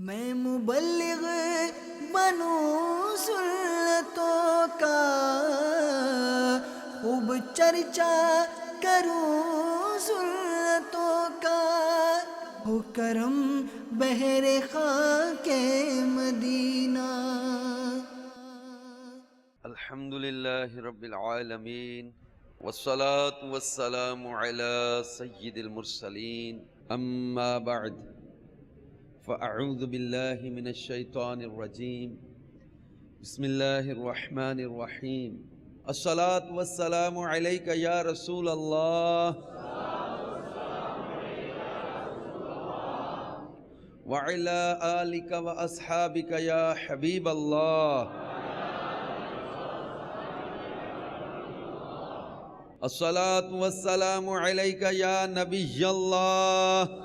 میں مبلغ بنوں سنتوں کا، خوب چرچا کروں سنتوں کا، ہو کرم بحر خاک مدینہ۔ الحمدللہ رب العالمین والصلاة والسلام علی سید المرسلین، اما بعد فاعوذ باللہ من الشیطان الرجیم، بسم اللہ الرحمن الرحیم۔ الصلاة والسلام علیک یا رسول اللہ وعلی آلک واصحابک یا حبیب اللہ۔ الصلاة والسلام علیک یا نبی اللہ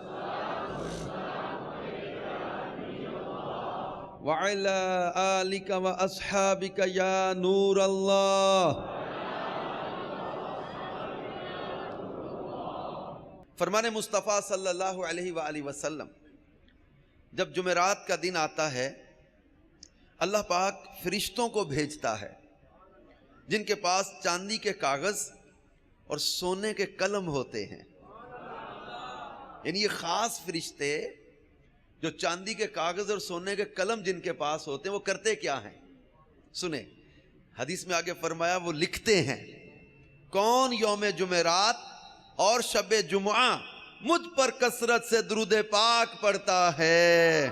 وعلی آلک واصحابک یا نور اللہ۔ فرمان مصطفیٰ صلی اللہ علیہ وآلہ وسلم، جب جمعرات کا دن آتا ہے اللہ پاک فرشتوں کو بھیجتا ہے جن کے پاس چاندی کے کاغذ اور سونے کے قلم ہوتے ہیں۔ یعنی یہ خاص فرشتے جو چاندی کے کاغذ اور سونے کے قلم جن کے پاس ہوتے ہیں، وہ کرتے کیا ہیں؟ سنیں، حدیث میں آگے فرمایا وہ لکھتے ہیں کون یوم جمعرات اور شب جمعہ مجھ پر کثرت سے درود پاک پڑھتا ہے۔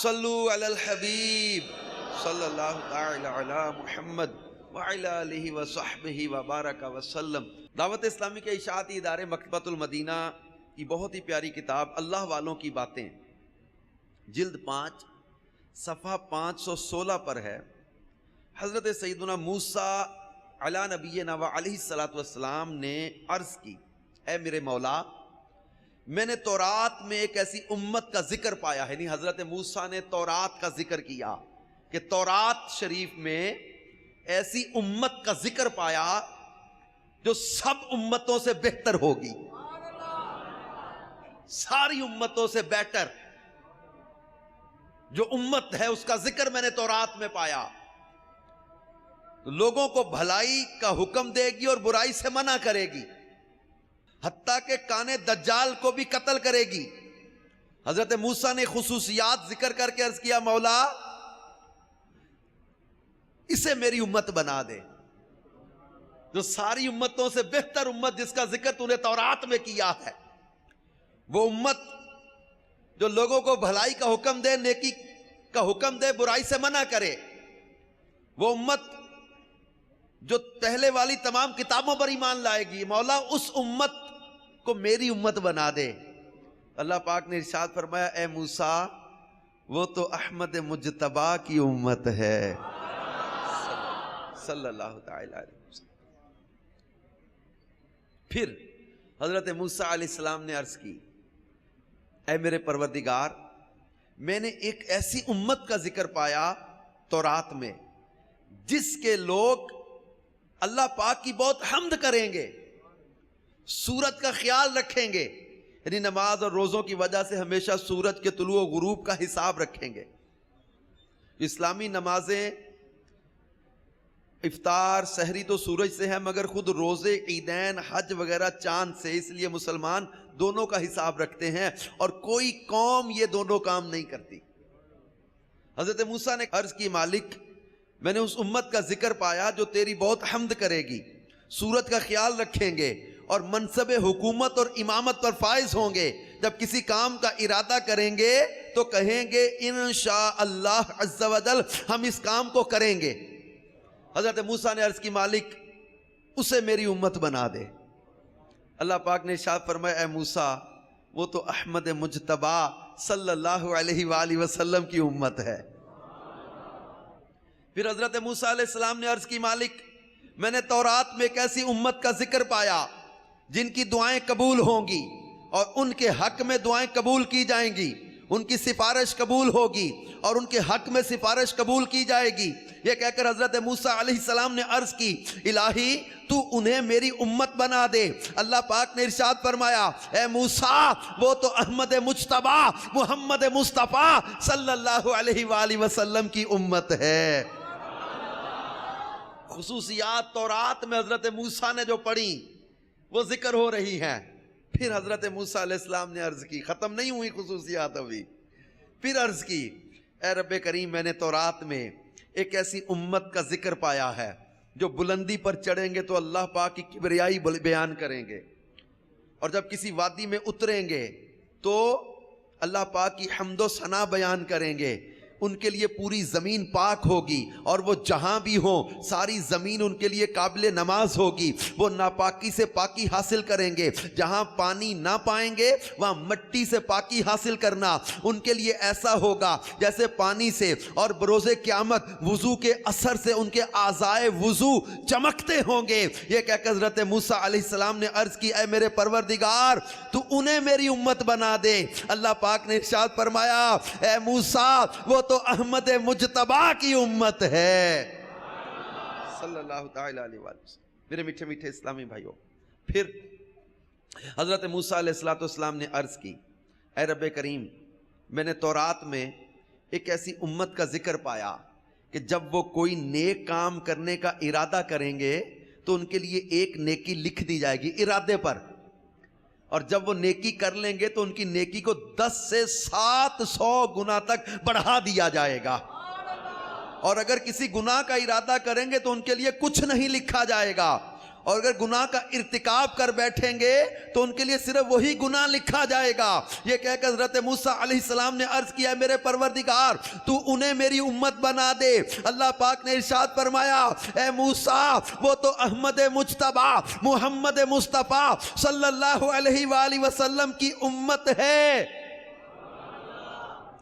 صلو علی الحبیب صلی اللہ تعالی علی محمد وعلی آلہ وصحبہ وبارک وسلم۔ دعوت اسلامی کے اشاعتی ادارے مکتبۃ المدینہ کی بہت ہی پیاری کتاب اللہ والوں کی باتیں، جلد 5 صفحہ 516 پر ہے۔ حضرت سیدنا موسیٰ علی نبینا وعلیہ الصلوۃ والسلام نے عرض کی، اے میرے مولا، میں نے تورات میں ایک ایسی امت کا ذکر پایا ہے۔ یعنی حضرت موسیٰ نے تورات کا ذکر کیا کہ تورات شریف میں ایسی امت کا ذکر پایا جو سب امتوں سے بہتر ہوگی، ساری امتوں سے بیٹر جو امت ہے اس کا ذکر میں نے تورات میں پایا۔ لوگوں کو بھلائی کا حکم دے گی اور برائی سے منع کرے گی، حتیٰ کہ کانے دجال کو بھی قتل کرے گی۔ حضرت موسیٰ نے خصوصیات ذکر کر کے عرض کیا، مولا اسے میری امت بنا دے، جو ساری امتوں سے بہتر امت جس کا ذکر تو نے تورات میں کیا ہے، وہ امت جو لوگوں کو بھلائی کا حکم دے، نیکی کا حکم دے، برائی سے منع کرے، وہ امت جو پہلے والی تمام کتابوں پر ایمان لائے گی، مولا اس امت کو میری امت بنا دے۔ اللہ پاک نے ارشاد فرمایا، اے موسیٰ وہ تو احمد مجتبیٰ کی امت ہے صلی اللہ تعالی علیہ وسلم۔ پھر حضرت موسیٰ علیہ السلام نے عرض کی، اے میرے پروردگار، میں نے ایک ایسی امت کا ذکر پایا تورات میں جس کے لوگ اللہ پاک کی بہت حمد کریں گے، سورج کا خیال رکھیں گے، یعنی نماز اور روزوں کی وجہ سے ہمیشہ سورج کے طلوع و غروب کا حساب رکھیں گے۔ اسلامی نمازیں افطار سحری تو سورج سے ہے، مگر خود روزے، عیدین، حج وغیرہ چاند سے، اس لیے مسلمان دونوں کا حساب رکھتے ہیں اور کوئی قوم یہ دونوں کام نہیں کرتی۔ حضرت موسیٰ نے عرض کی، مالک میں نے اس امت کا ذکر پایا جو تیری بہت حمد کرے گی، سورت کا خیال رکھیں گے اور منصب حکومت اور امامت پر فائز ہوں گے۔ جب کسی کام کا ارادہ کریں گے تو کہیں گے انشاءاللہ عز و جل ہم اس کام کو کریں گے۔ حضرت موسیٰ نے عرض کی، مالک اسے میری امت بنا دے۔ اللہ پاک نے ارشاد فرمایا، اے موسیٰ وہ تو احمد مجتبیٰ صلی اللہ علیہ وآلہ وسلم کی امت ہے۔ پھر حضرت موسیٰ علیہ السلام نے عرض کی، مالک میں نے تورات میں ایک ایسی امت کا ذکر پایا جن کی دعائیں قبول ہوں گی اور ان کے حق میں دعائیں قبول کی جائیں گی، ان کی سفارش قبول ہوگی اور ان کے حق میں سفارش قبول کی جائے گی۔ یہ کہہ کر حضرت موسیٰ علیہ السلام نے عرض کی الہی تو انہیں میری امت بنا دے۔ اللہ پاک نے ارشاد فرمایا اے موسیٰ وہ تو احمد مجتبی محمد مصطفیٰ صلی اللہ علیہ وآلہ وسلم کی امت ہے۔ خصوصیات تورات میں حضرت موسیٰ نے جو پڑھی وہ ذکر ہو رہی ہیں۔ پھر حضرت موسیٰ علیہ السلام نے عرض کی، ختم نہیں ہوئی خصوصیات ابھی، پھر عرض کی اے رب کریم میں نے تورات میں ایک ایسی امت کا ذکر پایا ہے جو بلندی پر چڑھیں گے تو اللہ پاک کی کبریائی بیان کریں گے، اور جب کسی وادی میں اتریں گے تو اللہ پاک کی حمد و ثنا بیان کریں گے، ان کے لیے پوری زمین پاک ہوگی، اور وہ جہاں بھی ہوں ساری زمین ان کے لیے قابل نماز ہوگی، وہ ناپاکی سے پاکی حاصل کریں گے، جہاں پانی نہ پائیں گے وہاں مٹی سے پاکی حاصل کرنا ان کے لیے ایسا ہوگا جیسے پانی سے، اور بروز قیامت وضو کے اثر سے ان کے اعضائے وضو چمکتے ہوں گے۔ یہ کہہ کر حضرت موسیٰ علیہ السلام نے عرض کی اے میرے پروردگار تو انہیں میری امت بنا دے۔ اللہ پاک نے ارشاد فرمایا اے موسیٰ وہ تو احمد مجتبی کی امت ہے صلی اللہ تعالی علیہ وسلم۔ میرے میٹھے میٹھے اسلامی بھائیوں، پھر حضرت موسیٰ علیہ السلام نے عرض کی اے رب کریم میں نے تورات میں ایک ایسی امت کا ذکر پایا کہ جب وہ کوئی نیک کام کرنے کا ارادہ کریں گے تو ان کے لیے ایک نیکی لکھ دی جائے گی ارادے پر، اور جب وہ نیکی کر لیں گے تو ان کی نیکی کو 10 سے 700 گنا تک بڑھا دیا جائے گا، اور اگر کسی گناہ کا ارادہ کریں گے تو ان کے لیے کچھ نہیں لکھا جائے گا، اور اگر گناہ کا ارتکاب کر بیٹھیں گے تو ان کے لیے صرف وہی گناہ لکھا جائے گا۔ یہ کہہ کر حضرت موسیٰ علیہ السلام نے عرض کیا میرے پروردگار تو انہیں میری امت بنا دے۔ اللہ پاک نے ارشاد فرمایا اے موسیٰ وہ تو احمد مجتبی محمد مصطفیٰ صلی اللہ علیہ وآلہ وسلم کی امت ہے۔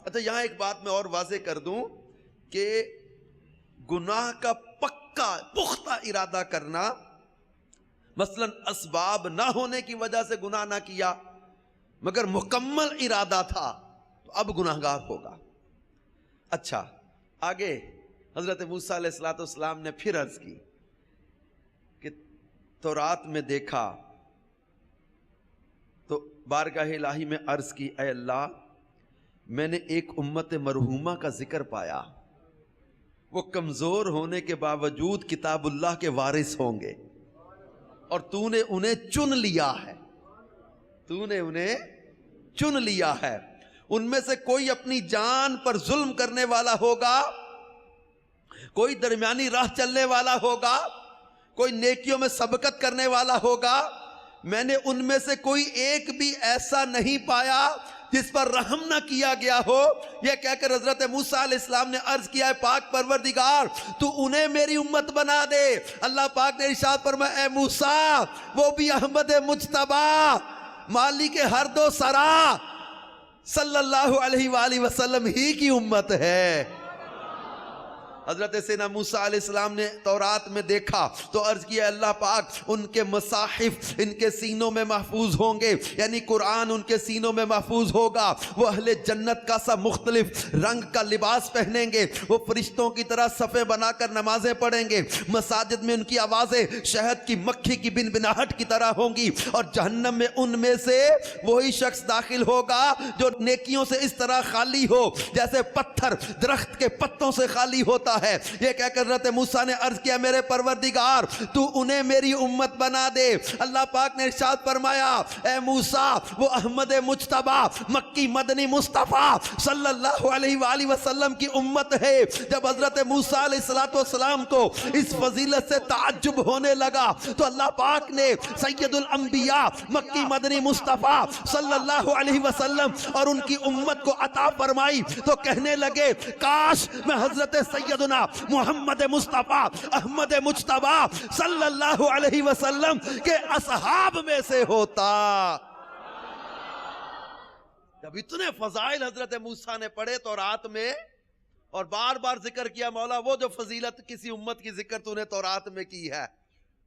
اچھا یہاں ایک بات میں اور واضح کر دوں کہ گناہ کا پکا پختہ ارادہ کرنا، مثلا اسباب نہ ہونے کی وجہ سے گناہ نہ کیا مگر مکمل ارادہ تھا تو اب گناہگار ہوگا۔ اچھا آگے حضرت موسیٰ علیہ السلام نے پھر عرض کی کہ تورات میں دیکھا تو بارگاہ الہی میں عرض کی اے اللہ میں نے ایک امت مرحومہ کا ذکر پایا، وہ کمزور ہونے کے باوجود کتاب اللہ کے وارث ہوں گے، اور تو نے انہیں چن لیا ہے، تو نے انہیں چن لیا ہے۔ ان میں سے کوئی اپنی جان پر ظلم کرنے والا ہوگا، کوئی درمیانی راہ چلنے والا ہوگا، کوئی نیکیوں میں سبقت کرنے والا ہوگا، میں نے ان میں سے کوئی ایک بھی ایسا نہیں پایا جس پر رحم نہ کیا گیا ہو۔ یہ کہہ کر حضرت موسیٰ علیہ السلام نے عرض کیا ہے پاک پروردگار تو انہیں میری امت بنا دے۔ اللہ پاک نے ارشاد فرمایا اے موسیٰ وہ بھی احمد مجتبی مالک ہر دو سرا صلی اللہ علیہ وآلہ وسلم ہی کی امت ہے۔ حضرت سیدنا موسیٰ علیہ السلام نے تورات میں دیکھا تو عرض کیا اللہ پاک ان کے مصاحف ان کے سینوں میں محفوظ ہوں گے، یعنی قرآن ان کے سینوں میں محفوظ ہوگا، وہ اہل جنت کا سا مختلف رنگ کا لباس پہنیں گے، وہ فرشتوں کی طرح صفیں بنا کر نمازیں پڑھیں گے، مساجد میں ان کی آوازیں شہد کی مکھی کی بنبناہٹ کی طرح ہوں گی، اور جہنم میں ان میں سے وہی شخص داخل ہوگا جو نیکیوں سے اس طرح خالی ہو جیسے پتھر درخت کے پتوں سے خالی ہوتا ہے۔ یہ کہہ کر حضرت موسیٰ نے عرض کیا میرے پروردگار تو انہیں میری امت بنا دے۔ اللہ پاک نے ارشاد فرمایا اے موسیٰ وہ احمد مجتبی مکی مدنی مصطفیٰ صلی اللہ علیہ وآلہ وسلم کی امت ہے۔ جب حضرت موسیٰ علیہ السلام کو اس فضیلت سے تعجب ہونے لگا تو اللہ پاک نے سید الانبیاء مکی مدنی مصطفیٰ صلی اللہ علیہ وسلم اور ان کی امت کو عطا فرمائی تو کہنے لگے کاش میں حضرت سیدنا محمد مصطفیٰ احمد مجتبی صلی اللہ علیہ وسلم کے اصحاب میں سے ہوتا۔ جب اتنے فضائل حضرت موسیٰ نے پڑھے تورات میں اور بار بار ذکر کیا مولا وہ جو فضیلت کسی امت کی ذکر تو نے تورات میں کی ہے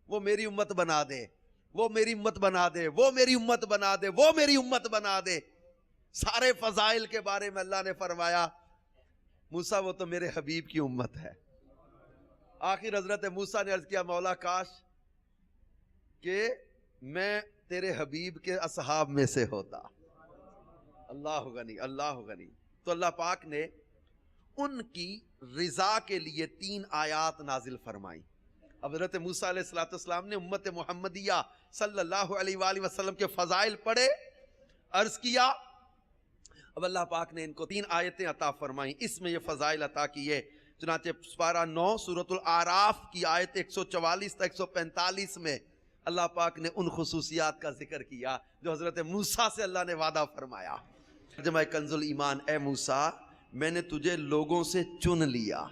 وہ میری امت بنا دے، وہ میری امت بنا دے، وہ میری امت بنا دے، وہ میری امت بنا دے۔ سارے فضائل کے بارے میں اللہ نے فرمایا موسیٰ وہ تو میرے حبیب کی امت ہے، آخر حضرت موسیٰ نے عرض کیا مولا کاش کہ میں تیرے حبیب کے اصحاب میں سے ہوتا. اللہ غنی اللہ غنی. تو اللہ پاک نے ان کی رضا کے لیے 3 آیات نازل فرمائیں. حضرت موسیٰ علیہ السلام نے امت محمدیہ صلی اللہ علیہ وآلہ وسلم کے فضائل پڑھے، عرض کیا. اب اللہ پاک نے ان کو 3 آیتیں عطا فرمائیں، اس میں یہ فضائل عطا کیے. چنانچہ پارہ 9 سورۃ الاعراف کی آیت 144 تا 145 میں اللہ پاک نے ان خصوصیات کا ذکر کیا جو حضرت موسیٰ سے اللہ نے وعدہ فرمایا. ترجمہ کنز الایمان: اے موسیٰ میں نے تجھے لوگوں سے چن لیا.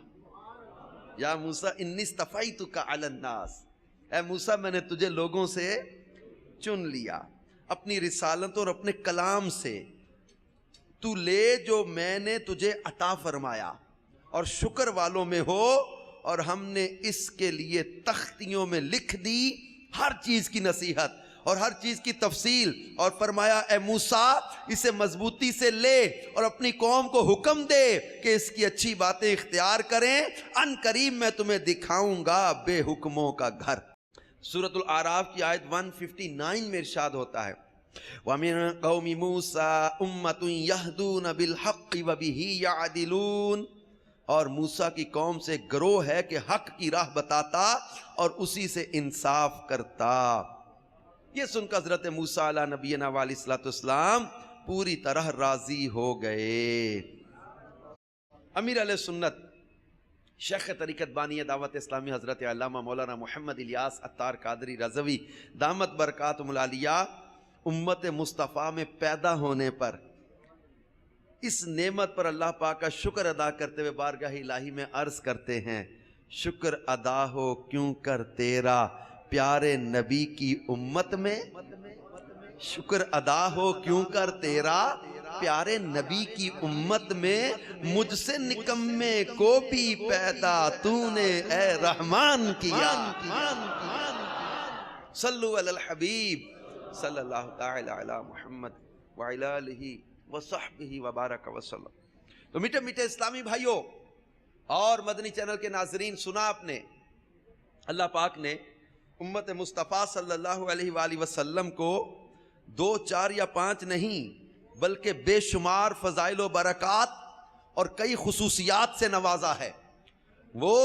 یا موسیٰ انی اصطفیتک علی الناس، اے موسیٰ میں نے تجھے لوگوں سے چن لیا اپنی رسالت اور اپنے کلام سے. تو لے جو میں نے تجھے عطا فرمایا اور شکر والوں میں ہو، اور ہم نے اس کے لیے تختیوں میں لکھ دی ہر چیز کی نصیحت اور ہر چیز کی تفصیل، اور فرمایا اے موسیٰ اسے مضبوطی سے لے اور اپنی قوم کو حکم دے کہ اس کی اچھی باتیں اختیار کریں، ان قریب میں تمہیں دکھاؤں گا بے حکموں کا گھر. سورۃ الاعراف کی آیت 159 میں ارشاد ہوتا ہے وَمِن قَوْمِ مُوسَىٰ أُمَّةٌ يَهْدُونَ بِالْحَقِّ وَبِهِ يَعْدِلُونَ، اور موسیٰ کی قوم سے گروہ ہے کہ حق کی راہ بتاتا اور اسی سے انصاف کرتا. یہ سن کر حضرت موسیٰ علیہ نبینا علیہ الصلوۃ والسلام پوری طرح راضی ہو گئے. امیر علیہ سنت شیخ طریقت بانی دعوت اسلامی حضرت علامہ مولانا محمد الیاس عطار قادری رضوی دامت برکاتہم العالیہ امت مصطفیٰ میں پیدا ہونے پر اس نعمت پر اللہ پاک کا شکر ادا کرتے ہوئے بارگاہ الہی میں عرض کرتے ہیں شکر ادا ہو کیوں کر تیرا پیارے نبی کی امت میں، شکر ادا ہو کیوں کر تیرا پیارے نبی کی امت میں، مجھ سے نکمے کو بھی پیدا تو نے اے رحمان کیا. صلو علی الحبیب صلی اللہ تعالی علی محمد وعلی آلہ وصحبہ وبارک وسلم. تو میٹھے میٹھے اسلامی بھائیوں اور مدنی چینل کے ناظرین، سنا آپ نے اللہ پاک نے امت مصطفیٰ صلی اللہ علیہ وآلہ وسلم کو 2 4 یا 5 نہیں بلکہ بے شمار فضائل و برکات اور کئی خصوصیات سے نوازا ہے. وہ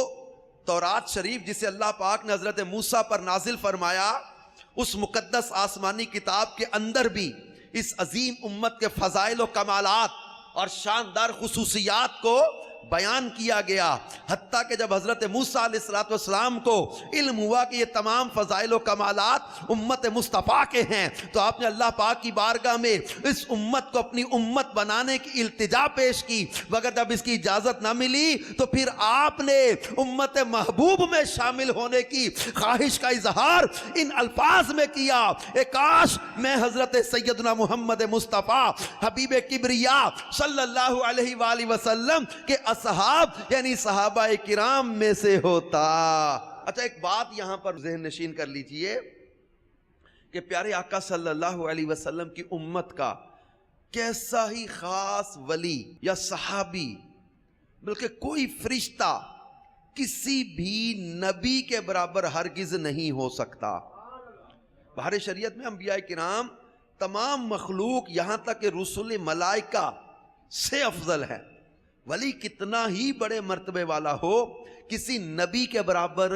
تورات شریف جسے اللہ پاک نے حضرت موسیٰ پر نازل فرمایا، اس مقدس آسمانی کتاب کے اندر بھی اس عظیم امت کے فضائل و کمالات اور شاندار خصوصیات کو بیان کیا گیا. حتیٰ کہ جب حضرت موسیٰ علیہ السلام کو علم ہوا کہ یہ تمام فضائل و کمالات امت مصطفیٰ کے ہیں، تو آپ نے اللہ پاک کی بارگاہ میں اس امت کو اپنی امت بنانے کی التجا پیش کی. مگر جب اس کی اجازت نہ ملی تو پھر آپ نے امت محبوب میں شامل ہونے کی خواہش کا اظہار ان الفاظ میں کیا، اے کاش میں حضرت سیدنا محمد مصطفیٰ حبیب کبریا صلی اللہ علیہ وآلہ وسلم کے اصحاب یعنی صحابہ کرام میں سے ہوتا. اچھا ایک بات یہاں پر ذہن نشین کر لیجئے کہ پیارے آقا صلی اللہ علیہ وسلم کی امت کا کیسا ہی خاص ولی یا صحابی بلکہ کوئی فرشتہ کسی بھی نبی کے برابر ہرگز نہیں ہو سکتا. بہر شریعت میں انبیاء کرام تمام مخلوق یہاں تک کہ رسل ملائکہ سے افضل ہے. ولی کتنا ہی بڑے مرتبے والا ہو کسی نبی کے برابر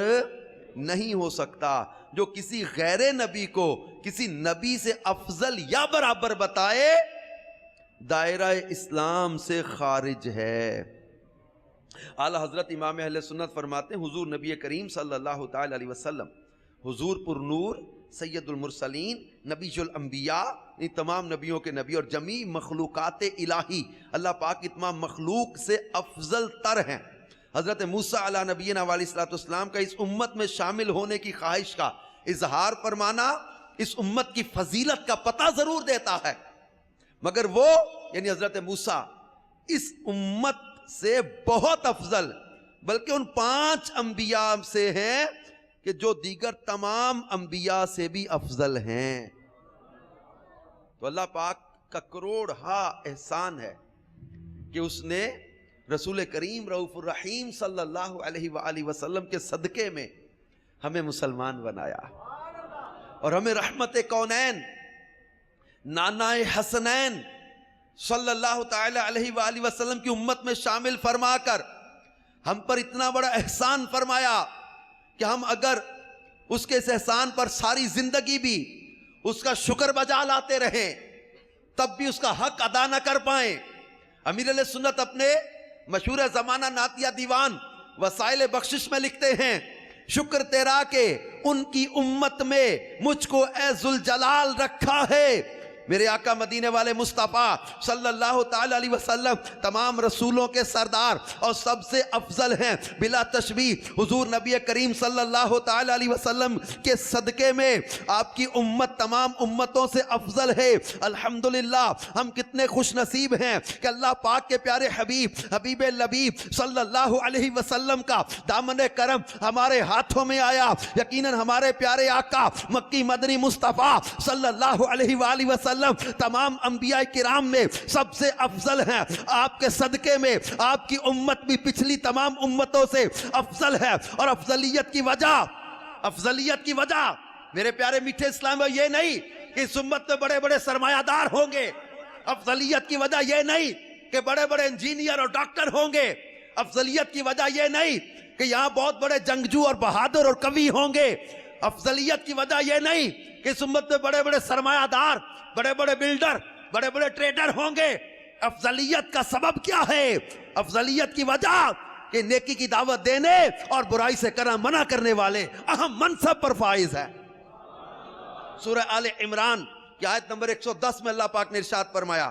نہیں ہو سکتا. جو کسی غیر نبی کو کسی نبی سے افضل یا برابر بتائے دائرہ اسلام سے خارج ہے. اعلیٰ حضرت امام اہل سنت فرماتے ہیں حضور نبی کریم صلی اللہ تعالی علیہ وسلم حضور پر نور سید المرسلین نبی الانبیاء، ان تمام نبیوں کے نبی اور جمیع مخلوقات الہی اللہ پاک کی تمام مخلوق سے افضل تر ہیں. حضرت موسیٰ علیہ نبینا علیہ الصلوۃ والسلام کا اس امت میں شامل ہونے کی خواہش کا اظہار فرمانا اس امت کی فضیلت کا پتہ ضرور دیتا ہے. مگر وہ یعنی حضرت موسیٰ اس امت سے بہت افضل بلکہ ان 5 انبیاء سے ہیں کہ جو دیگر تمام انبیاء سے بھی افضل ہیں. تو اللہ پاک کا کروڑ ہا احسان ہے کہ اس نے رسول کریم رؤوف الرحیم صلی اللہ علیہ وآلہ وسلم کے صدقے میں ہمیں مسلمان بنایا اور ہمیں رحمت کونین نانا حسنین صلی اللہ تعالی علیہ وآلہ وسلم کی امت میں شامل فرما کر ہم پر اتنا بڑا احسان فرمایا کہ ہم اگر اس کے اس احسان پر ساری زندگی بھی اس کا شکر بجا لاتے رہیں تب بھی اس کا حق ادا نہ کر پائیں۔ امیر علیہ سنت اپنے مشہور زمانہ نعتیہ دیوان وسائل بخشش میں لکھتے ہیں، شکر تیرا کہ ان کی امت میں مجھ کو اے ذوالجلال رکھا ہے۔ میرے آقا مدینے والے مصطفیٰ صلی اللہ تعالی علیہ وسلم تمام رسولوں کے سردار اور سب سے افضل ہیں بلا تشبیہ۔ حضور نبی کریم صلی اللہ تعالی علیہ وسلم کے صدقے میں آپ کی امت تمام امتوں سے افضل ہے۔ الحمدللہ ہم کتنے خوش نصیب ہیں کہ اللہ پاک کے پیارے حبیب حبیب لبیب صلی اللہ علیہ وسلم کا دامن کرم ہمارے ہاتھوں میں آیا۔ یقیناً ہمارے پیارے آقا مکی مدنی مصطفیٰ صلی اللہ علیہ وآلہ وسلم تمام انبیاء کرام میں سب سے افضل ہیں۔ آپ کے صدقے میں آپ کی امت بھی پچھلی تمام امتوں سے افضل ہے، اور افضلیت کی وجہ میرے پیارے میٹھے اسلام میں یہ نہیں کہ اس امت میں بڑے بڑے سرمایہ دار ہوں گے، افضلیت کی وجہ یہ نہیں کہ بڑے بڑے انجینئر اور ڈاکٹر ہوں گے، افضلیت کی وجہ یہ نہیں کہ یہاں بہت بڑے جنگجو اور بہادر اور قوی ہوں گے، افضلیت کی وجہ یہ نہیں کہ اس امت میں بڑے بڑے سرمایہ دار، بڑے بڑے بلڈر، بڑے بڑے ٹریڈر ہوں گے۔ افضلیت کا سبب کیا ہے؟ افضلیت کی وجہ کہ نیکی کی دعوت دینے اور برائی سے منع کرنے والے اہم منصب پر فائز ہے۔ سورہ آل عمران کی آیت نمبر 110 میں اللہ پاک نے ارشاد فرمایا،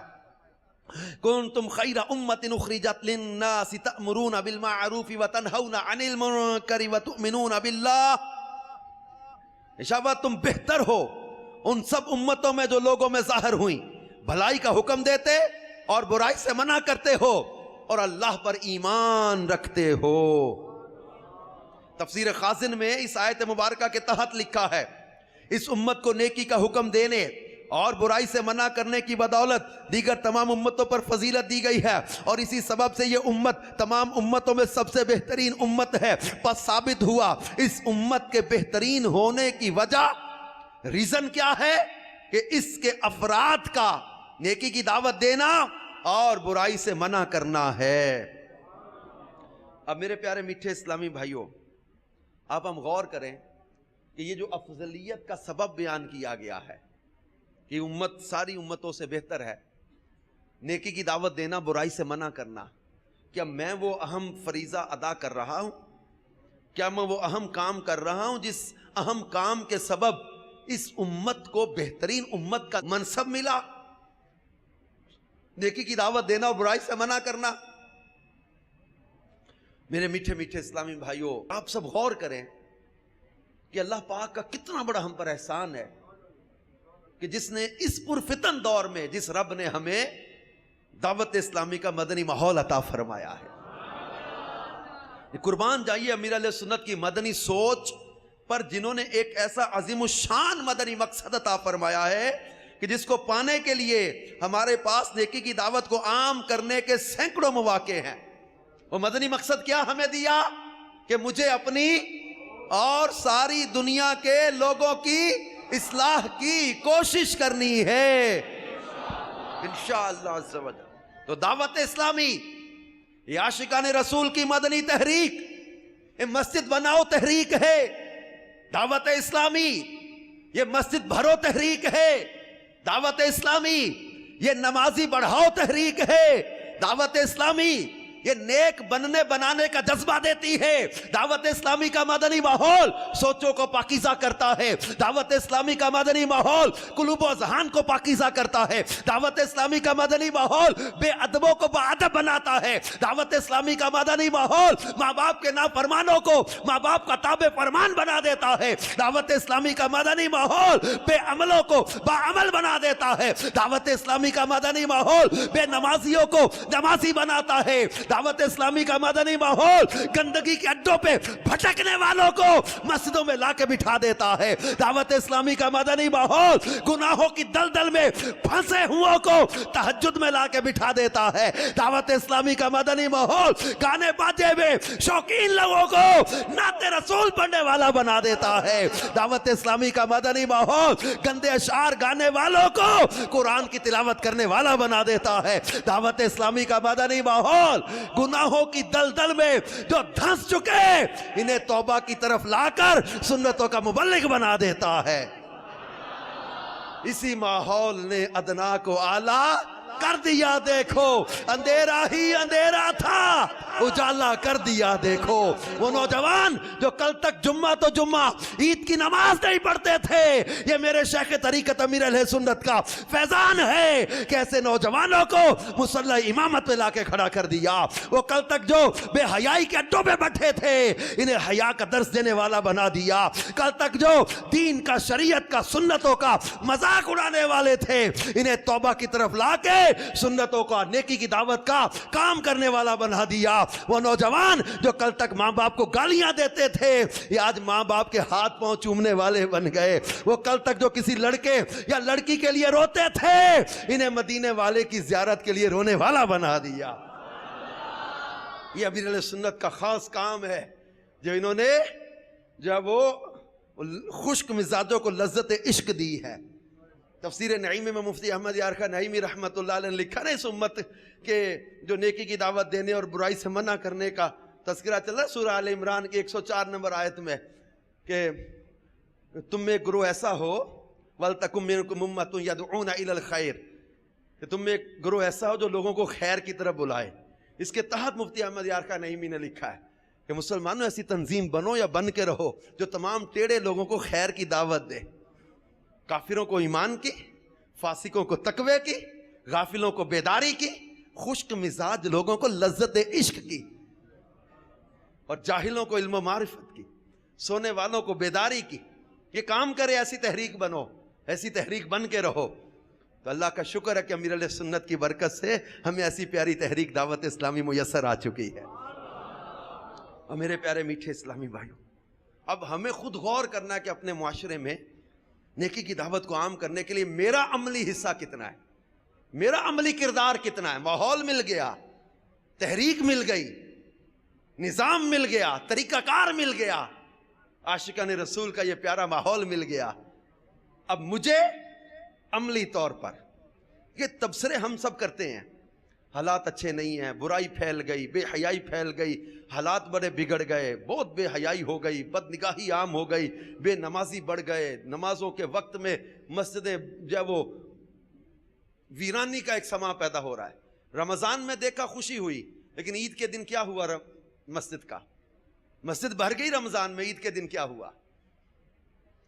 کنتم خیر امت اخرجت للناس تأمرون بالمعروف وتنہون عن المنکر وتؤمنون باللہ۔ انشاءاللہ تم بہتر ہو ان سب امتوں میں جو لوگوں میں ظاہر ہوئیں، بھلائی کا حکم دیتے اور برائی سے منع کرتے ہو اور اللہ پر ایمان رکھتے ہو۔ تفسیر خازن میں اس آیت مبارکہ کے تحت لکھا ہے، اس امت کو نیکی کا حکم دینے اور برائی سے منع کرنے کی بدولت دیگر تمام امتوں پر فضیلت دی گئی ہے، اور اسی سبب سے یہ امت تمام امتوں میں سب سے بہترین امت ہے۔ پس ثابت ہوا اس امت کے بہترین ہونے کی وجہ ریزن کیا ہے کہ اس کے افراد کا نیکی کی دعوت دینا اور برائی سے منع کرنا ہے۔ اب میرے پیارے میٹھے اسلامی بھائیوں، اب ہم غور کریں کہ یہ جو افضلیت کا سبب بیان کیا گیا ہے کہ امت ساری امتوں سے بہتر ہے، نیکی کی دعوت دینا، برائی سے منع کرنا، کیا میں وہ اہم فریضہ ادا کر رہا ہوں؟ کیا میں وہ اہم کام کر رہا ہوں جس اہم کام کے سبب اس امت کو بہترین امت کا منصب ملا؟ نیکی کی دعوت دینا اور برائی سے منع کرنا۔ میرے میٹھے میٹھے اسلامی بھائیوں، آپ سب غور کریں کہ اللہ پاک کا کتنا بڑا ہم پر احسان ہے کہ جس نے اس پرفتن دور میں جس رب نے ہمیں دعوت اسلامی کا مدنی ماحول عطا فرمایا ہے۔ قربان جائیے امیر علیہ سنت کی مدنی سوچ پر، جنہوں نے ایک ایسا عظیم الشان مدنی مقصد عطا فرمایا ہے کہ جس کو پانے کے لیے ہمارے پاس نیکی کی دعوت کو عام کرنے کے سینکڑوں مواقع ہیں۔ وہ مدنی مقصد کیا ہمیں دیا کہ مجھے اپنی اور ساری دنیا کے لوگوں کی اصلاح کی کوشش کرنی ہے انشاءاللہ عز و جل۔ تو دعوت اسلامی یہ عاشقان رسول کی مدنی تحریک، یہ مسجد بناؤ تحریک ہے۔ دعوت اسلامی یہ مسجد بھرو تحریک ہے۔ دعوت اسلامی یہ نمازی بڑھاؤ تحریک ہے۔ دعوت اسلامی یہ نیک بننے بنانے کا جذبہ دیتی ہے۔ دعوت اسلامی کا مدنی ماحول سوچوں کو پاکیزہ کرتا ہے۔ دعوت اسلامی کا مدنی ماحول قلوب و ذہان کو پاکیزہ کرتا ہے۔ دعوت اسلامی کا مدنی ماحول بے ادبوں کو باادب بناتا ہے۔ دعوت اسلامی کا مدنی ماحول ماں باپ کے نافرمانوں کو ماں باپ کا تابع فرمان بنا دیتا ہے۔ دعوت اسلامی کا مدنی ماحول بے عملوں کو باعمل بنا دیتا ہے۔ دعوت اسلامی کا مدنی ماحول بے نمازیوں کو نمازی بناتا ہے۔ دعوت اسلامی کا مدنی ماحول گندگی کے اڈوں پہ بھٹکنے والوں کو مسجدوں میں لا کے بٹھا دیتا ہے۔ دعوت اسلامی کا مدنی ماحول گناہوں کی دلدل میں پھنسے ہوں کو تہجد میں لا کے بٹھا دیتا ہے۔ دعوت اسلامی اسلامی کا مدنی ماحول گانے باجے میں شوقین لوگوں کو نعت رسول پڑھنے والا بنا دیتا ہے. دعوت اسلامی کا مدنی ماحول گندے اشعار گانے والوں کو قرآن کی تلاوت کرنے والا بنا دیتا ہے. دعوت اسلامی کا مدنی ماحول گناہوں کی دلدل میں جو دھنس چکے انہیں توبہ کی طرف لا کر سنتوں کا مبلغ بنا دیتا ہے. اسی ماحول نے ادنا کو اعلیٰ کر دیا. دیکھو اندھیرا ہی اندھیرا تھا اجالا کر دیا. دیکھو وہ نوجوان جو کل تک جمعہ تو جمعہ عید کی نماز نہیں پڑھتے تھے, یہ میرے شیخ طریقت امیر اہل سنت کا فیضان ہے کہ ایسے نوجوانوں کو مصلی امامت پہ لا کے کھڑا کر دیا. وہ کل تک جو بے حیائی کے اڈوں پہ بیٹھے تھے انہیں حیا کا درس دینے والا بنا دیا. کل تک جو دین کا, شریعت کا, سنتوں کا مذاق اڑانے والے تھے انہیں توبہ کی طرف لا کے سنتوں کا, نیکی کی دعوت کا کام کرنے والا بنا دیا. وہ نوجوان جو کل تک ماں باپ کو گالیاں دیتے تھے یہ آج ماں باپ کے ہاتھ پاؤں چومنے والے بن گئے. وہ کل تک جو کسی لڑکے یا لڑکی کے لیے روتے تھے انہیں مدینے والے کی زیارت کے لیے رونے والا بنا دیا. یہ امیر اہل سنت کا خاص کام ہے جو انہوں نے جب وہ خشک مزاجوں کو لذت عشق دی ہے. تفسیر نعیمی میں مفتی احمد یار خان نعیمی رحمت اللہ علیہ نے لکھا نا اس امت کے جو نیکی کی دعوت دینے اور برائی سے منع کرنے کا تذکرہ چل رہا ہے سورہ آل عمران کی 104 نمبر آیت میں کہ تم میں ایک گروہ ایسا ہو وَلْتَكُمْ مِنْكُمْ أُمَّةٌ يَدْعُونَ إِلَى الْخَيْرِ کہ تم میں ایک گروہ ایسا ہو جو لوگوں کو خیر کی طرف بلائے. اس کے تحت مفتی احمد یار خان نعیمی نے لکھا ہے کہ مسلمانوں ایسی تنظیم بنو یا بن کے رہو جو تمام ٹیڑے لوگوں کو خیر کی دعوت دے. کافروں کو ایمان کی, فاسقوں کو تقوی کی, غافلوں کو بیداری کی, خشک مزاج لوگوں کو لذت عشق کی, اور جاہلوں کو علم و معرفت کی, سونے والوں کو بیداری کی. یہ کام کرے, ایسی تحریک بنو, ایسی تحریک بن کے رہو. تو اللہ کا شکر ہے کہ امیر علیہ سنت کی برکت سے ہمیں ایسی پیاری تحریک دعوت اسلامی میسر آ چکی ہے. اور میرے پیارے میٹھے اسلامی بھائیوں, اب ہمیں خود غور کرنا ہے کہ اپنے معاشرے میں نیکی کی دعوت کو عام کرنے کے لیے میرا عملی حصہ کتنا ہے, میرا عملی کردار کتنا ہے. ماحول مل گیا, تحریک مل گئی, نظام مل گیا, طریقہ کار مل گیا, عاشقان رسول کا یہ پیارا ماحول مل گیا. اب مجھے عملی طور پر یہ تبصرے ہم سب کرتے ہیں, حالات اچھے نہیں ہیں, برائی پھیل گئی, بے حیائی پھیل گئی, حالات بڑے بگڑ گئے, بہت بے حیائی ہو گئی, بد نگاہی عام ہو گئی, بے نمازی بڑھ گئے, نمازوں کے وقت میں مسجدیں جو وہ ویرانی کا ایک سما پیدا ہو رہا ہے. رمضان میں دیکھا خوشی ہوئی, لیکن عید کے دن کیا ہوا مسجد کا, مسجد بھر گئی رمضان میں, عید کے دن کیا ہوا.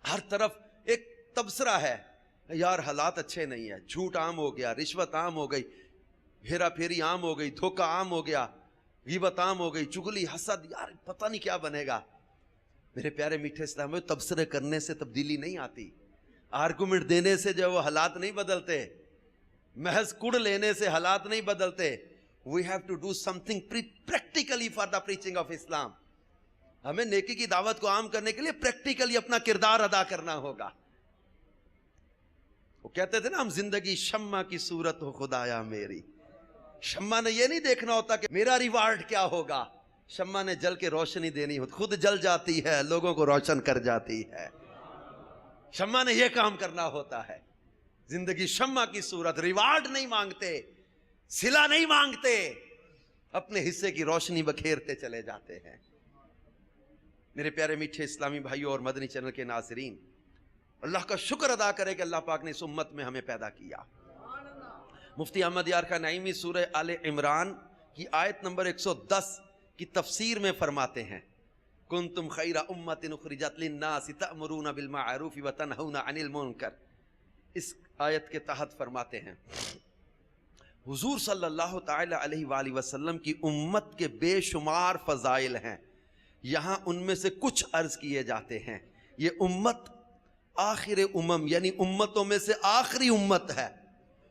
ہر طرف ایک تبصرہ ہے یار حالات اچھے نہیں ہیں, جھوٹ عام ہو گیا, رشوت عام ہو گئی, ہیرا پھیری عام ہو گئی, دھوکہ عام ہو گیا, غیبت عام ہو گئی, چغلی, حسد, یار پتہ نہیں کیا بنے گا. میرے پیارے میٹھے اسلام میں تبصرے کرنے سے تبدیلی نہیں آتی, آرگومنٹ دینے سے جو وہ حالات نہیں بدلتے, محض کڑ لینے سے حالات نہیں بدلتے. We have to do something practically for the preaching of Islam. ہمیں نیکی کی دعوت کو عام کرنے کے لیے پریکٹیکلی اپنا کردار ادا کرنا ہوگا. وہ کہتے تھے نا ہم زندگی شمع کی صورت ہو خدایا میری. شمع نے یہ نہیں دیکھنا ہوتا کہ میرا ریوارڈ کیا ہوگا, شمع نے جل کے روشنی دینی ہوتی, خود جل جاتی ہے, لوگوں کو روشن کر جاتی ہے. شمع نے یہ کام کرنا ہوتا ہے. زندگی شمع کی صورت, ریوارڈ نہیں مانگتے, صلہ نہیں مانگتے, اپنے حصے کی روشنی بکھیرتے چلے جاتے ہیں. میرے پیارے میٹھے اسلامی بھائیوں اور مدنی چینل کے ناظرین, اللہ کا شکر ادا کرے کہ اللہ پاک نے اس امت میں ہمیں پیدا کیا. مفتی احمد یار خان نعیمی سورہ آل عمران کی آیت نمبر 110 کی تفسیر میں فرماتے ہیں کنتم خیر امت اخرجت للناس تأمرون بالمعروف وتنہون عن المنکر. اس آیت کے تحت فرماتے ہیں حضور صلی اللہ تعالی علیہ وآلہ وسلم کی امت کے بے شمار فضائل ہیں, یہاں ان میں سے کچھ عرض کیے جاتے ہیں. یہ امت آخر امم یعنی امتوں میں سے آخری امت ہے.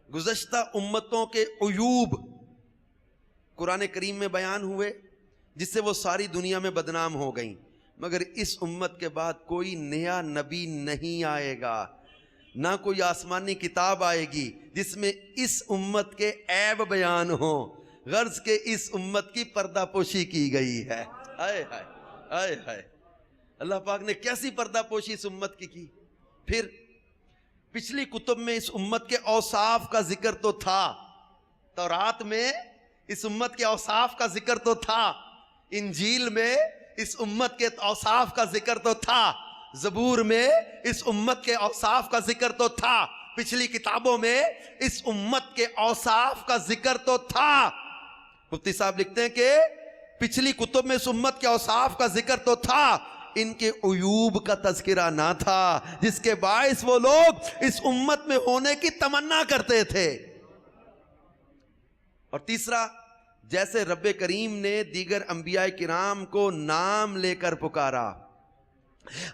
گزشتہ امتوں کے عیوب قرآن کریم میں بیان ہوئے جس سے وہ ساری دنیا میں بدنام ہو گئیں, مگر اس امت کے بعد کوئی نیا نبی نہیں آئے گا, نہ کوئی آسمانی کتاب آئے گی جس میں اس امت کے عیب بیان ہوں. غرض کہ اس امت کی پردہ پوشی کی گئی ہے. ہائے ہائے ہائے ہائے، اللہ پاک نے کیسی پردہ پوشی اس امت کی. پھر پچھلی کتب میں اس امت کے اوصاف کا ذکر تو تھا، تورات میں اس امت کے اوصاف کا ذکر تو تھا، انجیل میں اس امت کے اوصاف کا ذکر تو تھا، زبور میں اس امت کے اوصاف کا ذکر تو تھا، پچھلی کتابوں میں اس امت کے اوصاف کا ذکر تو تھا. مفتی صاحب لکھتے ہیں کہ پچھلی کتب میں اس امت کے اوصاف کا ذکر تو تھا، ان کے عیوب کا تذکرہ نہ تھا، جس کے باعث وہ لوگ اس امت میں ہونے کی تمنا کرتے تھے. اور تیسرا، جیسے رب کریم نے دیگر انبیاء کرام کو نام لے کر پکارا،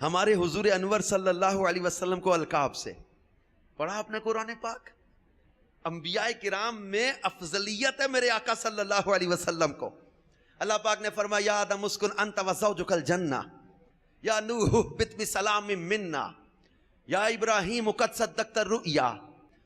ہمارے حضور انور صلی اللہ علیہ وسلم کو القاب سے. پڑھا آپ نے قرآن پاک؟ انبیاء کرام میں افضلیت ہے میرے آقا صلی اللہ علیہ وسلم کو. اللہ پاک نے فرمایا یا آدم اسکن انت وزوجک الجنہ، یا نوح اہبط بسلام منا، یا ابراہیم قد صدقت الرؤیا.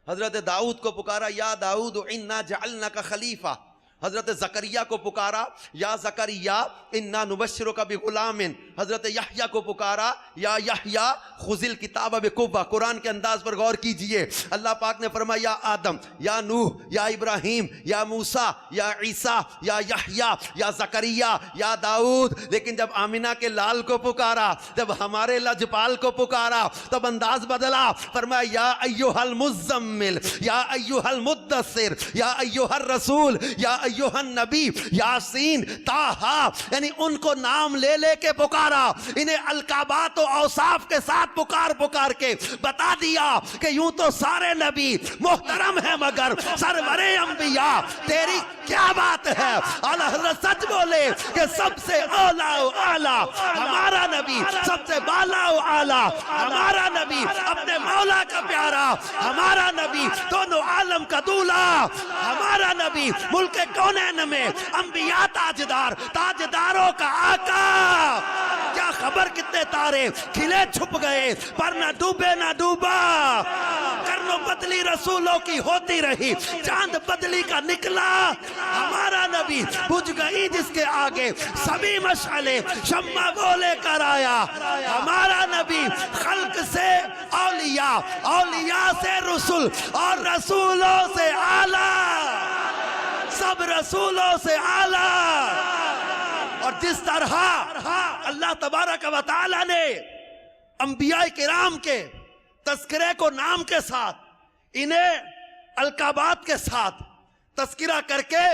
حضرت داؤد کو پکارا یا داؤد انا جعلناک خلیفہ. حضرت زکریا کو پکارا یا زکریا انا نبشرک بغلام. حضرت یحییٰ کو پکارا یا یحییٰ خذ الکتاب بقوہ. قرآن کے انداز پر غور کیجئے. اللہ پاک نے فرمایا یا آدم، یا نوح، یا ابراہیم، یا موسیٰ، یا عیسیٰ، یا یحییٰ، یا زکریا، یا داؤد. لیکن جب آمنہ کے لال کو پکارا، جب ہمارے لجپال کو پکارا، تب انداز بدلا. فرمایا یا ایھا المزمل، یا ایھا المدثر، یا ایھا الرسول، یا ایھا النبی، یاسین، طٰہٰ. یعنی ان کو نام لے لے کے پکارا، انہیں القابات و اوصاف کے ساتھ پکار کے بتا دیا کہ یوں تو سارے نبی محترم ہیں مگر سرور انبیاء تیری کیا بات ہے. اعلیٰ حضرت سچ بولے کہ سب سے اولیٰ و اعلیٰ ہمارا نبی، سب سے بالا و اعلیٰ ہمارا نبی، اپنے مولا کا پیارا ہمارا نبی، دونوں عالم کا دولہا ہمارا نبی، ملک کونین میں انبیاء تاجدار، تاجداروں کا آقا. کیا خبر کتنے تارے کھلے چھپ گئے پر نہ ڈوبے نہ ڈوبا. کرنوں بدلی رسولوں کی ہوتی رہی، چاند بدلی کا نکلا. ہمارا نبی بجھ گئی جس کے آگے سبھی مشعلے، شمع وہ لے کر آیا. ہمارا نبی خلق سے اولیاء، اولیاء سے رسول، اور رسولوں سے اعلیٰ، سب رسولوں سے اعلیٰ. اور جس طرح اللہ تبارک و تعالی نے انبیاء کرام کے تذکرے کو نام کے ساتھ، انہیں القابات کے ساتھ تذکرہ کر کے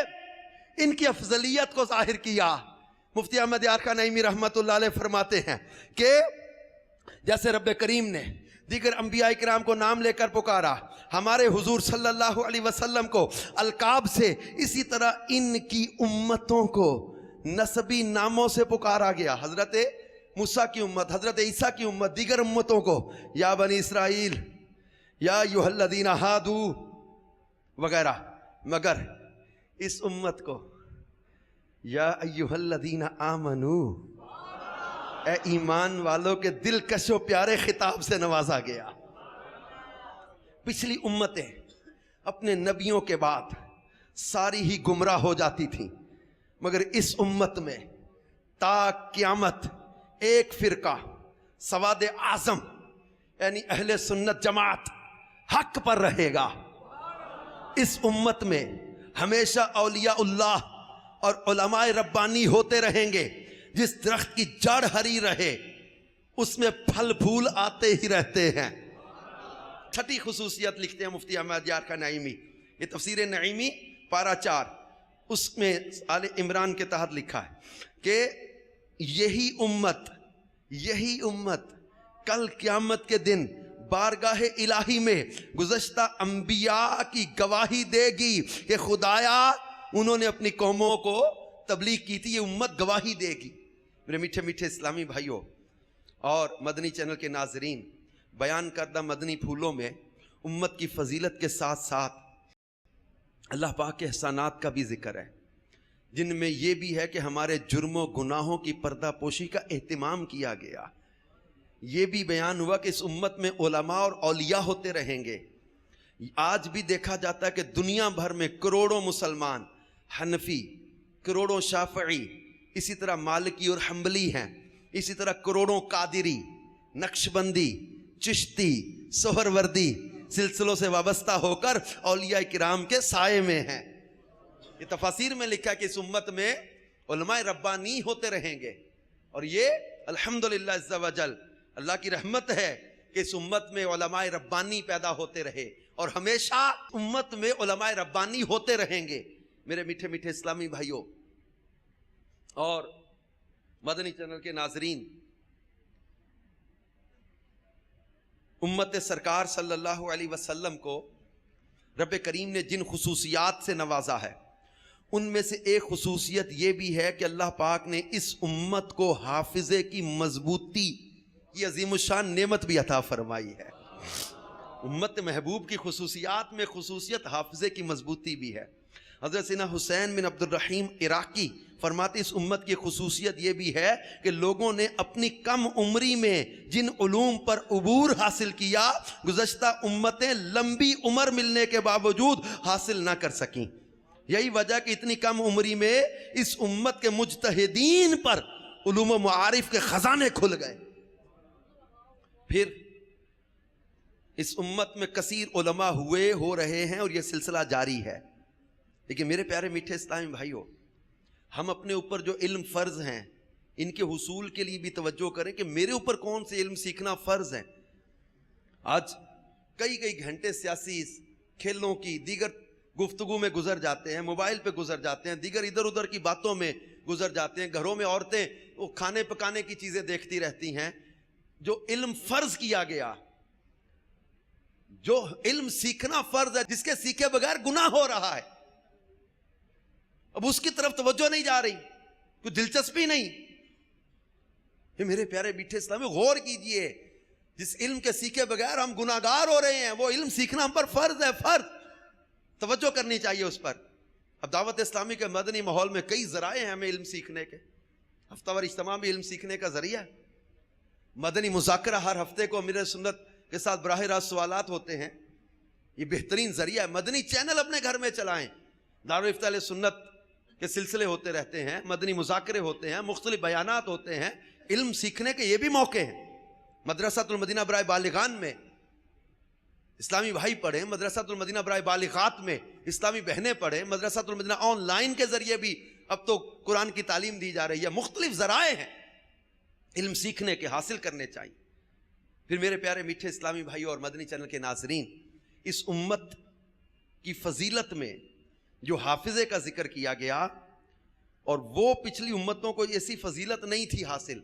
ان کی افضلیت کو ظاہر کیا. مفتی احمد یار خان نعیمی رحمت اللہ علیہ فرماتے ہیں کہ جیسے رب کریم نے دیگر انبیاء کرام کو نام لے کر پکارا، ہمارے حضور صلی اللہ علیہ وسلم کو القاب سے، اسی طرح ان کی امتوں کو نسبی ناموں سے پکارا گیا. حضرت موسیٰ کی امت، حضرت عیسیٰ کی امت، دیگر امتوں کو یا بنی اسرائیل، یا ایھا الذین ہادو وغیرہ. مگر اس امت کو یا ایھا الذین آمنو، اے ایمان والوں کے دلکش و پیارے خطاب سے نوازا گیا. پچھلی امتیں اپنے نبیوں کے بعد ساری ہی گمراہ ہو جاتی تھیں، مگر اس امت میں تا قیامت ایک فرقہ سواد اعظم یعنی اہل سنت جماعت حق پر رہے گا. اس امت میں ہمیشہ اولیاء اللہ اور علماء ربانی ہوتے رہیں گے. جس درخت کی جڑ ہری رہے اس میں پھل پھول آتے ہی رہتے ہیں. چھٹی خصوصیت لکھتے ہیں مفتی احمد یار خان نعیمی، یہ تفسیر نعیمی پارہ 4، اس میں آل عمران کے تحت لکھا ہے کہ یہی امت کل قیامت کے دن بارگاہ الہی میں گزشتہ انبیاء کی گواہی دے گی کہ خدایا انہوں نے اپنی قوموں کو تبلیغ کی تھی. یہ امت گواہی دے گی. میرے میٹھے میٹھے اسلامی بھائیوں اور مدنی چینل کے ناظرین، بیان کردہ مدنی پھولوں میں امت کی فضیلت کے ساتھ ساتھ اللہ پاک کے احسانات کا بھی ذکر ہے، جن میں یہ بھی ہے کہ ہمارے جرم و گناہوں کی پردہ پوشی کا اہتمام کیا گیا. یہ بھی بیان ہوا کہ اس امت میں علماء اور اولیاء ہوتے رہیں گے. آج بھی دیکھا جاتا ہے کہ دنیا بھر میں کروڑوں مسلمان حنفی، کروڑوں شافعی، اسی طرح مالکی اور حنبلی ہیں، اسی طرح کروڑوں قادری، نقشبندی، چشتی، سہروردی سلسلوں سے وابستہ ہو کر اولیاء کرام کے سائے میں ہیں۔ یہ تفاسیر میں لکھا کہ اس امت میں علماء ربانی ہوتے رہیں گے، اور یہ الحمدللہ عز و جل اللہ کی رحمت ہے کہ اس امت میں علماء ربانی پیدا ہوتے رہے، اور ہمیشہ امت میں علماء ربانی ہوتے رہیں گے۔ میرے میٹھے میٹھے اسلامی بھائیوں اور مدنی چینل کے ناظرین، امت سرکار صلی اللہ علیہ وسلم کو رب کریم نے جن خصوصیات سے نوازا ہے، ان میں سے ایک خصوصیت یہ بھی ہے کہ اللہ پاک نے اس امت کو حافظے کی مضبوطی کی عظیم الشان نعمت بھی عطا فرمائی ہے۔ امت محبوب کی خصوصیات میں خصوصیت حافظے کی مضبوطی بھی ہے۔ حضرت سیدنا حسین بن عبد الرحیم عراقی فرماتے اس امت کی خصوصیت یہ بھی ہے کہ لوگوں نے اپنی کم عمری میں جن علوم پر عبور حاصل کیا، گزشتہ امتیں لمبی عمر ملنے کے باوجود حاصل نہ کر سکیں۔ یہی وجہ کہ اتنی کم عمری میں اس امت کے مجتہدین پر علوم و معارف کے خزانے کھل گئے۔ پھر اس امت میں کثیر علماء ہوئے، ہو رہے ہیں، اور یہ سلسلہ جاری ہے۔ لیکن میرے پیارے میٹھے اسلامی بھائیوں، ہم اپنے اوپر جو علم فرض ہیں ان کے حصول کے لیے بھی توجہ کریں کہ میرے اوپر کون سے علم سیکھنا فرض ہے۔ آج کئی گھنٹے سیاسی کھیلوں کی دیگر گفتگو میں گزر جاتے ہیں، موبائل پہ گزر جاتے ہیں، دیگر ادھر ادھر کی باتوں میں گزر جاتے ہیں، گھروں میں عورتیں وہ کھانے پکانے کی چیزیں دیکھتی رہتی ہیں۔ جو علم فرض کیا گیا، جو علم سیکھنا فرض ہے، جس کے سیکھے بغیر گناہ ہو رہا ہے، اب اس کی طرف توجہ نہیں جا رہی، کوئی دلچسپی نہیں۔ یہ میرے پیارے میٹھے اسلامی غور کیجئے، جس علم کے سیکھے بغیر ہم گناہگار ہو رہے ہیں، وہ علم سیکھنا ہم پر فرض ہے، فرض، توجہ کرنی چاہیے اس پر۔ اب دعوت اسلامی کے مدنی ماحول میں کئی ذرائع ہیں ہمیں علم سیکھنے کے۔ ہفتہ وار اجتماع بھی علم سیکھنے کا ذریعہ ہے۔ مدنی مذاکرہ ہر ہفتے کو امیر سنت کے ساتھ براہ راست سوالات ہوتے ہیں، یہ بہترین ذریعہ ہے۔ مدنی چینل اپنے گھر میں چلائیں، دارالفتہ اہل سنت کے سلسلے ہوتے رہتے ہیں، مدنی مذاکرے ہوتے ہیں، مختلف بیانات ہوتے ہیں، علم سیکھنے کے یہ بھی موقع ہیں۔ مدرسۃ المدینہ برائے بالغان میں اسلامی بھائی پڑھیں، مدرسۃ المدینہ برائے بالغات میں اسلامی بہنیں پڑھیں، مدرسۃ المدینہ آن لائن کے ذریعے بھی اب تو قرآن کی تعلیم دی جا رہی ہے۔ مختلف ذرائع ہیں علم سیکھنے کے، حاصل کرنے چاہیے۔ پھر میرے پیارے میٹھے اسلامی بھائیوں اور مدنی چینل کے ناظرین، اس امت کی فضیلت میں جو حافظے کا ذکر کیا گیا، اور وہ پچھلی امتوں کو ایسی فضیلت نہیں تھی حاصل،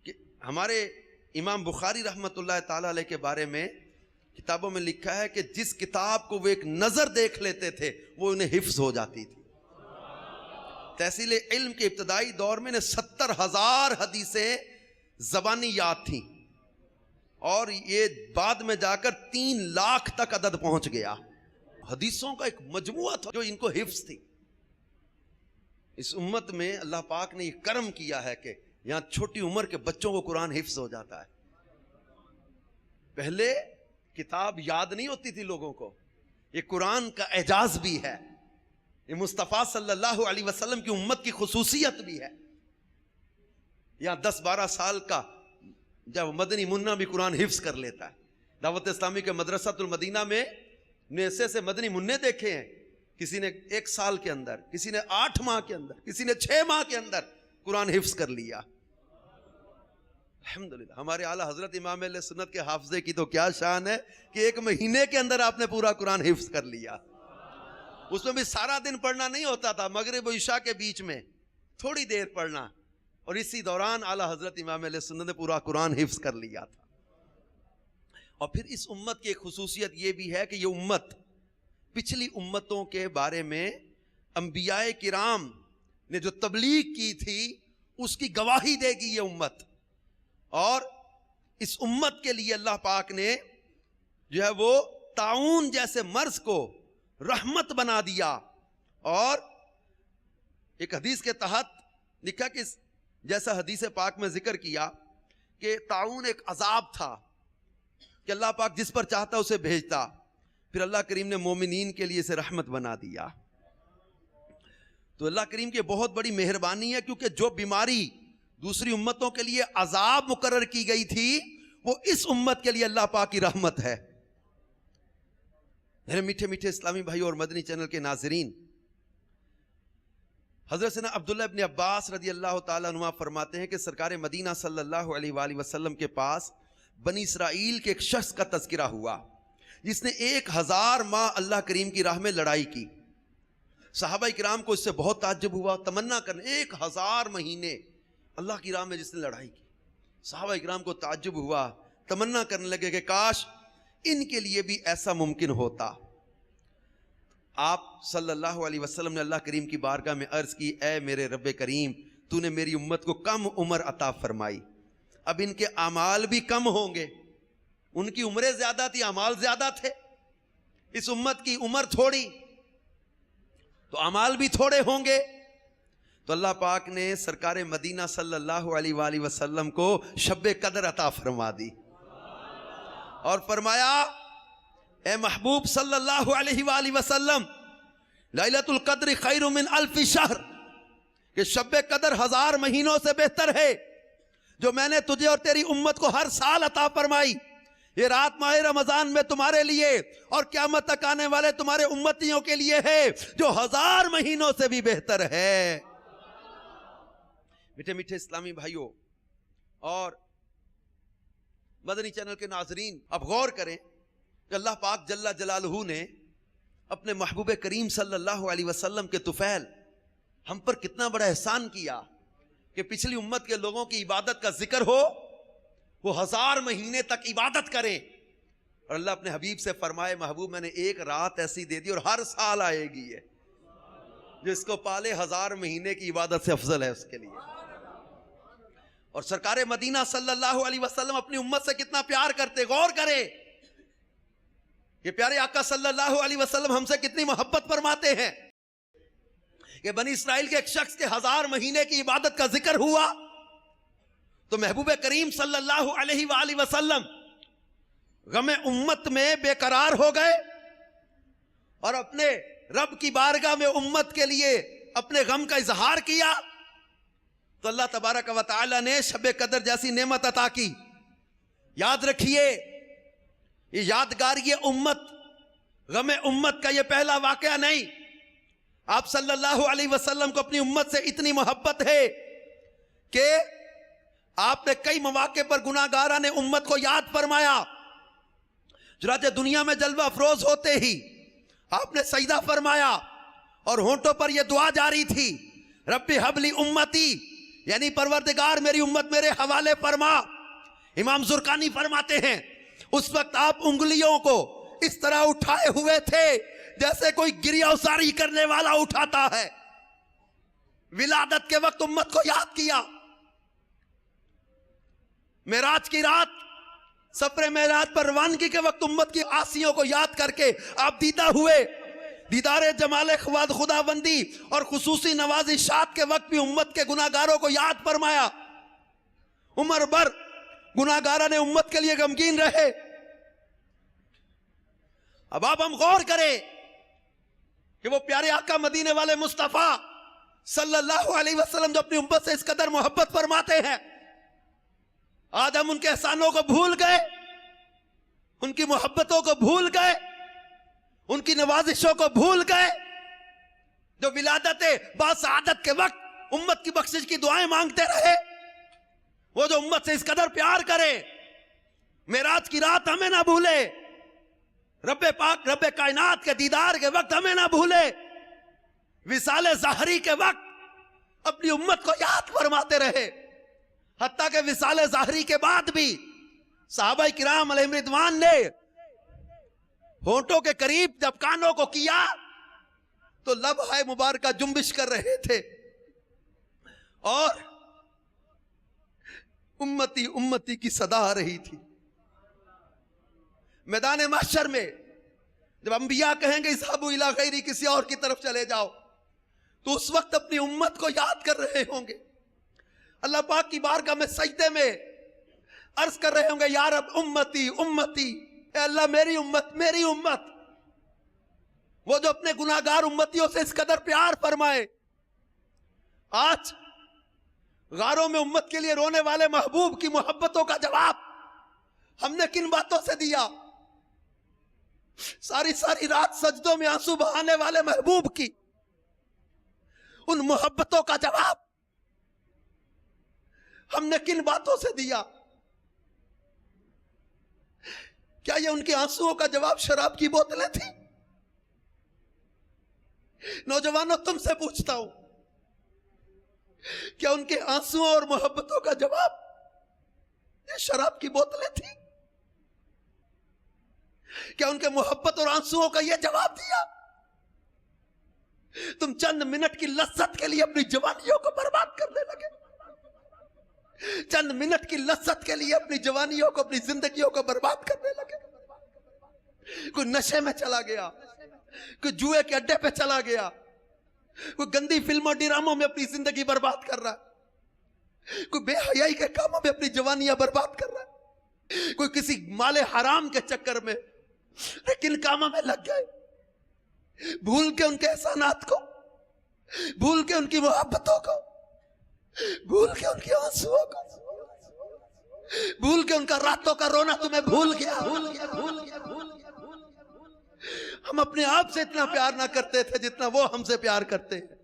کہ ہمارے امام بخاری رحمۃ اللہ تعالی علیہ کے بارے میں کتابوں میں لکھا ہے کہ جس کتاب کو وہ ایک نظر دیکھ لیتے تھے وہ انہیں حفظ ہو جاتی تھی۔ تحصیل علم کے ابتدائی دور میں 70,000 حدیثیں زبانی یاد تھیں، اور یہ بعد میں جا کر 3 لاکھ تک عدد پہنچ گیا۔ حدیثوں کا ایک مجموعہ تھا جو ان کو حفظ تھی۔ اس امت میں اللہ پاک نے یہ کرم کیا ہے کہ یہاں چھوٹی عمر کے بچوں کو قرآن حفظ ہو جاتا ہے۔ پہلے کتاب یاد نہیں ہوتی تھی لوگوں کو، یہ قرآن کا اعجاز بھی ہے، یہ مصطفیٰ صلی اللہ علیہ وسلم کی امت کی خصوصیت بھی ہے۔ یہاں 10-12 سال کا جب مدنی منہ بھی قرآن حفظ کر لیتا ہے۔ دعوت اسلامی کے مدرسۃ المدینہ میں ایسے سے مدنی منع دیکھے ہیں، کسی نے 1 سال کے اندر، کسی نے 8 ماہ کے اندر، کسی نے 6 ماہ کے اندر قرآن حفظ کر لیا۔ الحمدللہ ہمارے اعلیٰ حضرت امام اہل سنت کے حافظے کی تو کیا شان ہے کہ 1 مہینے کے اندر آپ نے پورا قرآن حفظ کر لیا۔ اس میں بھی سارا دن پڑھنا نہیں ہوتا تھا، مغرب و عشاء کے بیچ میں تھوڑی دیر پڑھنا، اور اسی دوران اعلیٰ حضرت امام اہل سنت نے پورا قرآن حفظ کر لیا تھا۔ اور پھر اس امت کی ایک خصوصیت یہ بھی ہے کہ یہ امت پچھلی امتوں کے بارے میں انبیاء کرام نے جو تبلیغ کی تھی اس کی گواہی دے گی یہ امت، اور اس امت کے لیے اللہ پاک نے جو ہے وہ طاعون جیسے مرض کو رحمت بنا دیا۔ اور ایک حدیث کے تحت لکھا کہ جیسا حدیث پاک میں ذکر کیا کہ طاعون ایک عذاب تھا کہ اللہ پاک جس پر چاہتا اسے بھیجتا، پھر اللہ کریم نے مومنین کے لیے اسے رحمت بنا دیا۔ تو اللہ کریم کی بہت بڑی مہربانی ہے، کیونکہ جو بیماری دوسری امتوں کے لیے عذاب مقرر کی گئی تھی وہ اس امت کے لیے اللہ پاک کی رحمت ہے۔ میرے میٹھے میٹھے اسلامی بھائی اور مدنی چینل کے ناظرین، حضرت سیدنا عبداللہ ابن عباس رضی اللہ تعالیٰ عنہ فرماتے ہیں کہ سرکار مدینہ صلی اللہ علیہ وآلہ وسلم کے پاس بنی اسرائیل کے ایک شخص کا تذکرہ ہوا جس نے 1000 ماہ اللہ کریم کی راہ میں لڑائی کی۔ صحابہ کرام کو اس سے بہت تعجب ہوا، تمنا کرنے 1000 مہینے اللہ کی راہ میں جس نے لڑائی کی۔ صحابہ کرام کو تعجب ہوا، تمنا کرنے لگے کہ کاش ان کے لیے بھی ایسا ممکن ہوتا۔ آپ صلی اللہ علیہ وسلم نے اللہ کریم کی بارگاہ میں عرض کی، اے میرے رب کریم، تو نے میری امت کو کم عمر عطا فرمائی، اب ان کے اعمال بھی کم ہوں گے۔ ان کی عمریں زیادہ تھی، اعمال زیادہ تھے، اس امت کی عمر تھوڑی تو اعمال بھی تھوڑے ہوں گے۔ تو اللہ پاک نے سرکار مدینہ صلی اللہ علیہ وآلہ وسلم کو شب قدر عطا فرما دی اور فرمایا، اے محبوب صلی اللہ علیہ وآلہ وسلم، لیلۃ القدر خیر من 1000 شہر، کہ شب قدر 1000 مہینوں سے بہتر ہے جو میں نے تجھے اور تیری امت کو ہر سال عطا فرمائی۔ یہ رات ماہ رمضان میں تمہارے لیے اور قیامت تک آنے والے تمہارے امتیوں کے لیے ہے جو 1000 مہینوں سے بھی بہتر ہے۔ میٹھے میٹھے اسلامی بھائیوں اور مدنی چینل کے ناظرین، اب غور کریں کہ اللہ پاک جل جلالہ نے اپنے محبوب کریم صلی اللہ علیہ وسلم کے طفیل ہم پر کتنا بڑا احسان کیا کہ پچھلی امت کے لوگوں کی عبادت کا ذکر ہو، وہ 1000 مہینے تک عبادت کریں، اور اللہ اپنے حبیب سے فرمائے، محبوب میں نے ایک رات ایسی دے دی اور ہر سال آئے گی ہے، جو اس کو پالے 1000 مہینے کی عبادت سے افضل ہے اس کے لیے۔ اور سرکار مدینہ صلی اللہ علیہ وسلم اپنی امت سے کتنا پیار کرتے، غور کرے کہ پیارے آقا صلی اللہ علیہ وسلم ہم سے کتنی محبت فرماتے ہیں کہ بنی اسرائیل کے ایک شخص کے 1000 مہینے کی عبادت کا ذکر ہوا تو محبوب کریم صلی اللہ علیہ وآلہ وسلم غم امت میں بے قرار ہو گئے اور اپنے رب کی بارگاہ میں امت کے لیے اپنے غم کا اظہار کیا، تو اللہ تبارک و تعالی نے شب قدر جیسی نعمت عطا کی۔ یاد رکھیے، یہ یادگار، یہ امت، غم امت کا یہ پہلا واقعہ نہیں۔ آپ صلی اللہ علیہ وسلم کو اپنی امت سے اتنی محبت ہے کہ آپ نے کئی مواقع پر گناہگاران امت کو یاد فرمایا۔ چنانچہ دنیا میں جلوہ افروز ہوتے ہی آپ نے سجدہ فرمایا اور ہونٹوں پر یہ دعا جاری تھی، رب ہب لی امتی، یعنی پروردگار میری امت میرے حوالے فرما۔ امام زرقانی فرماتے ہیں اس وقت آپ انگلیوں کو اس طرح اٹھائے ہوئے تھے جیسے کوئی گریہ ازاری کرنے والا اٹھاتا ہے۔ ولادت کے وقت امت کو یاد کیا، معراج کی رات، سفر معراج پر روانگی کے وقت امت کی آسیوں کو یاد کر کے آپ دیدہ ہوئے۔ دیدار جمال خداوندی اور خصوصی نوازشات کے وقت بھی امت کے گناہگاروں کو یاد فرمایا۔ عمر بھر گناہگاران امت کے لیے غمگین رہے۔ اب آپ ہم غور کریں کہ وہ پیارے آقا مدینے والے مصطفیٰ صلی اللہ علیہ وسلم جو اپنی امت سے اس قدر محبت فرماتے ہیں، آج ہم ان کے احسانوں کو بھول گئے، ان کی محبتوں کو بھول گئے، ان کی نوازشوں کو بھول گئے۔ جو ولادت باسعادت کے وقت امت کی بخشش کی دعائیں مانگتے رہے، وہ جو امت سے اس قدر پیار کرے، معراج کی رات ہمیں نہ بھولے، رب پاک رب کائنات کے دیدار کے وقت ہمیں نہ بھولے، وصال ظاہری کے وقت اپنی امت کو یاد فرماتے رہے، حتیٰ کہ وصال ظاہری کے بعد بھی صحابہ کرام علیہم رضوان نے ہونٹوں کے قریب جب کانوں کو کیا تو لبہائے مبارکہ جنبش کر رہے تھے، اور امتی امتی کی صدا آ رہی تھی۔ میدان محشر میں جب انبیاء کہیں گے اذهبوا الی غیری، کسی اور کی طرف چلے جاؤ، تو اس وقت اپنی امت کو یاد کر رہے ہوں گے، اللہ پاک کی بارگاہ میں سجدے میں عرض کر رہے ہوں گے، یا رب امتی امتی، اے اللہ میری امت میری امت۔ وہ جو اپنے گناہگار امتیوں سے اس قدر پیار فرمائے، آج غاروں میں امت کے لیے رونے والے محبوب کی محبتوں کا جواب ہم نے کن باتوں سے دیا؟ ساری ساری رات سجدوں میں آنسو بہانے والے محبوب کی ان محبتوں کا جواب ہم نے کن باتوں سے دیا؟ کیا یہ ان کے آنسوؤں کا جواب شراب کی بوتلیں تھیں؟ نوجوانوں تم سے پوچھتا ہوں، کیا ان کے آنسوؤں اور محبتوں کا جواب یہ شراب کی بوتلیں تھیں؟ کیا ان کے محبت اور آنسوؤں کا یہ جواب دیا؟ تم چند منٹ کی لذت کے لیے اپنی جوانیوں کو برباد کرنے لگے، چند منٹ کی لذت کے لیے اپنی جوانیوں کو، اپنی زندگیوں کو برباد کرنے لگے۔ کوئی نشے میں چلا گیا، کوئی جوئے کے اڈے پہ چلا گیا، کوئی گندی فلموں ڈراموں میں اپنی زندگی برباد کر رہا ہے، کوئی بے حیائی کے کاموں میں اپنی جوانیاں برباد کر رہا ہے، کوئی کسی مال حرام کے چکر میں کن کاموں میں لگ گئے، بھول کے ان کے احسانات کو، بھول کے ان کی محبتوں کو، بھول کے ان کے آنسوؤں کو، بھول کے ان کا راتوں کا رونا تمہیں بھول گیا۔ ہم اپنے آپ سے اتنا پیار نہ کرتے تھے جتنا وہ ہم سے پیار کرتے ہیں۔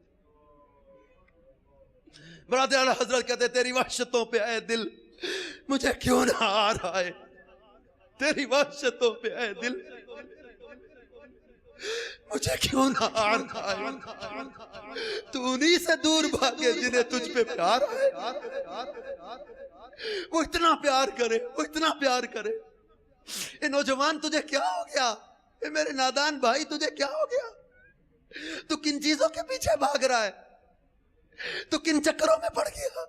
برادر اعلیٰ حضرت کہتے تیری وحشتوں پہ اے دل مجھے کیوں نہ آ رہا ہے، تیری وحشتوں پہ اے دل مجھے کیوں نہ آ رہا ہے، تو انہی سے دور بھاگے جنہیں تجھ پہ پیار ہے۔ وہ اتنا پیار کرے، وہ اتنا پیار کرے۔ اے نوجوان تجھے کیا ہو گیا؟ اے میرے نادان بھائی تجھے کیا ہو گیا؟ تو کن چیزوں کے پیچھے بھاگ رہا ہے؟ تو کن چکروں میں پڑ گیا؟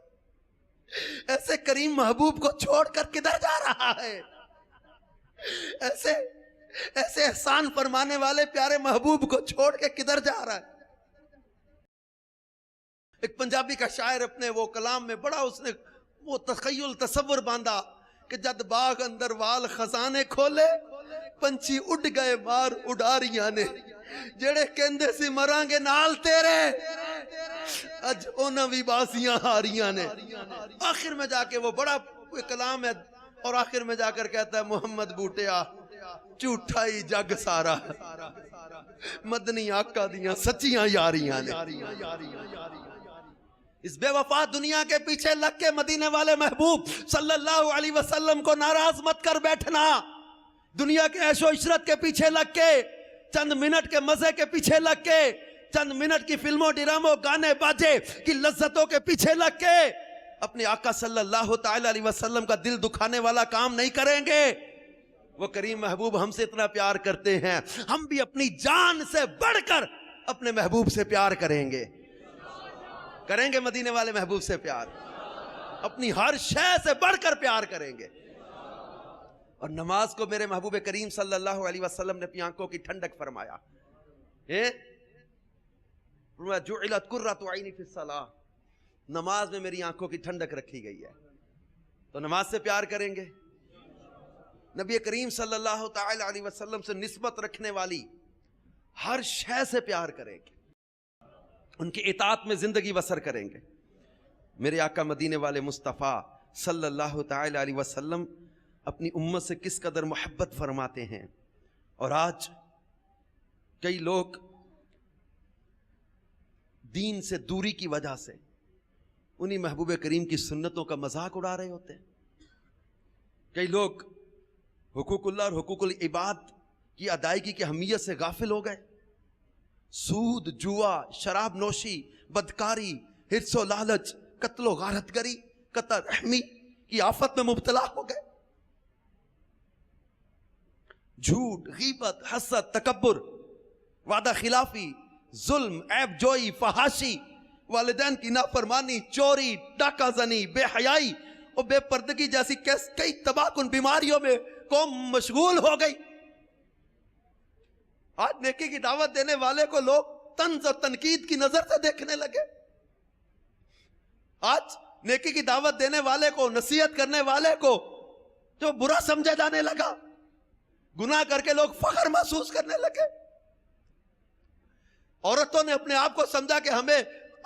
ایسے کریم محبوب کو چھوڑ کر کدھر جا رہا ہے؟ ایسے احسان فرمانے والے پیارے محبوب کو چھوڑ کے کدھر جا رہا ہے؟ ایک پنجابی کا شاعر اپنے وہ کلام میں بڑا اس نے وہ تخیل تصور باندھا کہ جد باغ اندر وال خزانے کھولے پنچھی اڈ گئے مار اڈاریاں نے، جڑے کہندے سی مرانگے نال تیرے اج انہاں وی بازیاں ہاریاں نے۔ آخر میں جا کے وہ بڑا کلام ہے اور آخر میں جا کر کہتا ہے محمد بوٹیا جھوٹا ہی جگ سارا مدنی آقا دیاں سچیاں یاریاں نے۔ اس بے وفا دنیا کے پیچھے لگ کے مدینے والے محبوب صلی اللہ علیہ وسلم کو ناراض مت کر بیٹھنا۔ دنیا کے عیش و عشرت کے پیچھے لگ کے، چند منٹ کے مزے کے پیچھے لگ کے، چند منٹ کی فلموں ڈراموں گانے باجے کی لذتوں کے پیچھے لگ کے اپنے آقا صلی اللہ تعالی علیہ وسلم کا دل دکھانے والا کام نہیں کریں گے۔ وہ کریم محبوب ہم سے اتنا پیار کرتے ہیں، ہم بھی اپنی جان سے بڑھ کر اپنے محبوب سے پیار کریں گے۔ کریں گے مدینے والے محبوب سے پیار، اپنی ہر شے سے بڑھ کر پیار کریں گے۔ اور نماز کو میرے محبوب کریم صلی اللہ علیہ وسلم نے اپنی آنکھوں کی ٹھنڈک فرمایا۔ جعلت قرۃ عینی فی الصلاۃ، نماز میں میری آنکھوں کی ٹھنڈک رکھی گئی ہے۔ تو نماز سے پیار کریں گے، نبی کریم صلی اللہ تعالی علیہ وسلم سے نسبت رکھنے والی ہر شے سے پیار کریں گے، ان کی اطاعت میں زندگی بسر کریں گے۔ میرے آقا مدینے والے مصطفیٰ صلی اللہ تعالی علیہ وسلم اپنی امت سے کس قدر محبت فرماتے ہیں، اور آج کئی لوگ دین سے دوری کی وجہ سے انہی محبوب کریم کی سنتوں کا مذاق اڑا رہے ہوتے ہیں۔ کئی لوگ حقوق اللہ اور حقوق العباد کی ادائیگی کی اہمیت سے غافل ہو گئے، سود، جوا، شراب نوشی، بدکاری، حرص و لالچ، قتل و غارت گری، قطع رحمی کی آفت میں مبتلا ہو گئے۔ جھوٹ، غیبت، حسد، تکبر، وعدہ خلافی، ظلم، عیب جوئی، فحاشی، والدین کی نافرمانی، چوری، ڈاکہ زنی، بے حیائی اور بے پردگی جیسی کئی تباہ کن بیماریوں میں قوم مشغول ہو گئی۔ آج نیکی کی دعوت دینے والے کو لوگ طنز اور تنقید کی نظر سے دیکھنے لگے۔ آج نیکی کی دعوت دینے والے کو، نصیحت کرنے والے کو جو برا سمجھا جانے لگا، گناہ کر کے لوگ فخر محسوس کرنے لگے۔ عورتوں نے اپنے آپ کو سمجھا کہ ہمیں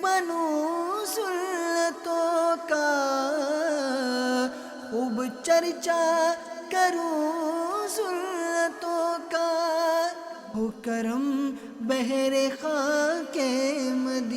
بنوں سنتوں کا، خوب چرچا کروں سنتوں کا، ہو کرم بہر خاک مدینہ.